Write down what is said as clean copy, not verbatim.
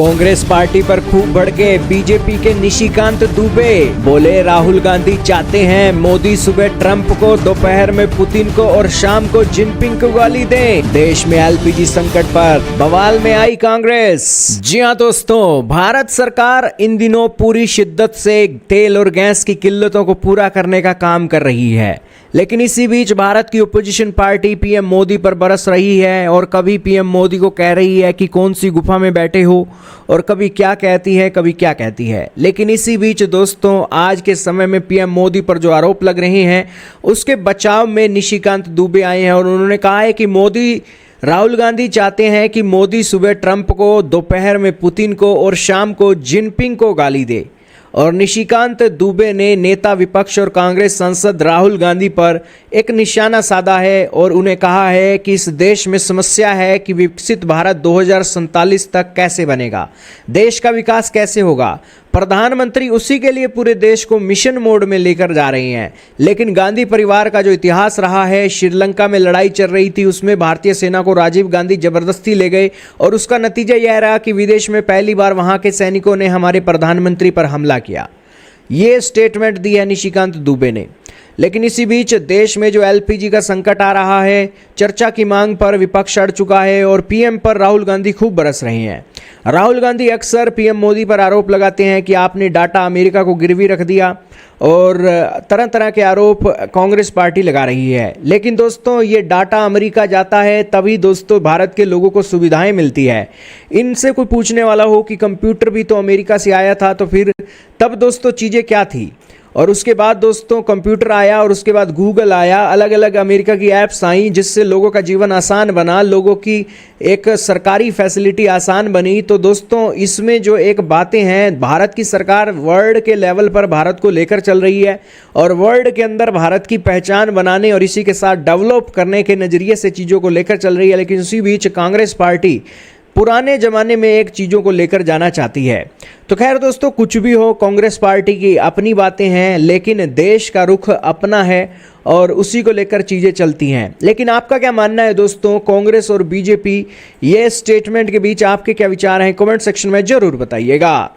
Congress party पर खूब भड़के बीजेपी के निशिकांत दुबे। बोले राहुल गांधी चाहते हैं मोदी सुबह ट्रंप को, दोपहर में पुतिन को और शाम को जिनपिंग को गाली दें। देश में एलपीजी संकट पर बवाल में आई कांग्रेस। जी हां दोस्तों, भारत सरकार इन दिनों पूरी शिद्दत से तेल और गैस की किल्लतों को पूरा करने का काम कर रही है, लेकिन इसी बीच भारत की ओपोजिशन पार्टी पीएम मोदी पर बरस रही है और कभी पीएम मोदी को कह रही है कि कौन सी गुफा में बैठे हो, और कभी क्या कहती है कभी क्या कहती है। लेकिन इसी बीच दोस्तों, आज के समय में पीएम मोदी पर जो आरोप लग रहे हैं उसके बचाव में निशिकांत दुबे आए हैं और उन्होंने कहा है कि राहुल गांधी चाहते हैं कि मोदी सुबह ट्रंप को, दोपहर में पुतिन को और शाम को जिनपिंग को गाली दे। और निशिकांत दुबे ने नेता विपक्ष और कांग्रेस सांसद राहुल गांधी पर एक निशाना साधा है और उन्हें कहा है कि इस देश में समस्या है कि विकसित भारत 2047 तक कैसे बनेगा, देश का विकास कैसे होगा। प्रधानमंत्री उसी के लिए पूरे देश को मिशन मोड में लेकर जा रहे हैं। लेकिन गांधी परिवार का जो इतिहास रहा है, श्रीलंका में लड़ाई चल रही थी, उसमें भारतीय सेना को राजीव गांधी जबरदस्ती ले गए और उसका नतीजा यह रहा कि विदेश में पहली बार वहां के सैनिकों ने हमारे प्रधानमंत्री पर हमला किया। ये स्टेटमेंट दी है निशिकांत दुबे ने। लेकिन इसी बीच देश में जो एलपीजी का संकट आ रहा है, चर्चा की मांग पर विपक्ष अड़ चुका है और पीएम पर राहुल गांधी खूब बरस रहे हैं। राहुल गांधी अक्सर पीएम मोदी पर आरोप लगाते हैं कि आपने डाटा अमेरिका को गिरवी रख दिया, और तरह तरह के आरोप कांग्रेस पार्टी लगा रही है। लेकिन दोस्तों, ये डाटा अमेरिका जाता है तभी दोस्तों भारत के लोगों को सुविधाएं मिलती है। इनसे कोई पूछने वाला हो कि कंप्यूटर भी तो अमेरिका से आया था, तो फिर तब दोस्तों चीज़ें क्या थी। और उसके बाद दोस्तों कंप्यूटर आया और उसके बाद गूगल आया, अलग अलग अमेरिका की ऐप्स आई जिससे लोगों का जीवन आसान बना, लोगों की एक सरकारी फैसिलिटी आसान बनी। तो दोस्तों इसमें जो एक बातें हैं, भारत की सरकार वर्ल्ड के लेवल पर भारत को लेकर चल रही है और वर्ल्ड के अंदर भारत की पहचान बनाने और इसी के साथ डेवलप करने के नज़रिए से चीज़ों को लेकर चल रही है। लेकिन उसी बीच कांग्रेस पार्टी पुराने ज़माने में एक चीज़ों को लेकर जाना चाहती है। तो खैर दोस्तों, कुछ भी हो, कांग्रेस पार्टी की अपनी बातें हैं, लेकिन देश का रुख अपना है और उसी को लेकर चीज़ें चलती हैं। लेकिन आपका क्या मानना है दोस्तों, कांग्रेस और बीजेपी ये स्टेटमेंट के बीच आपके क्या विचार हैं? कमेंट सेक्शन में ज़रूर बताइएगा।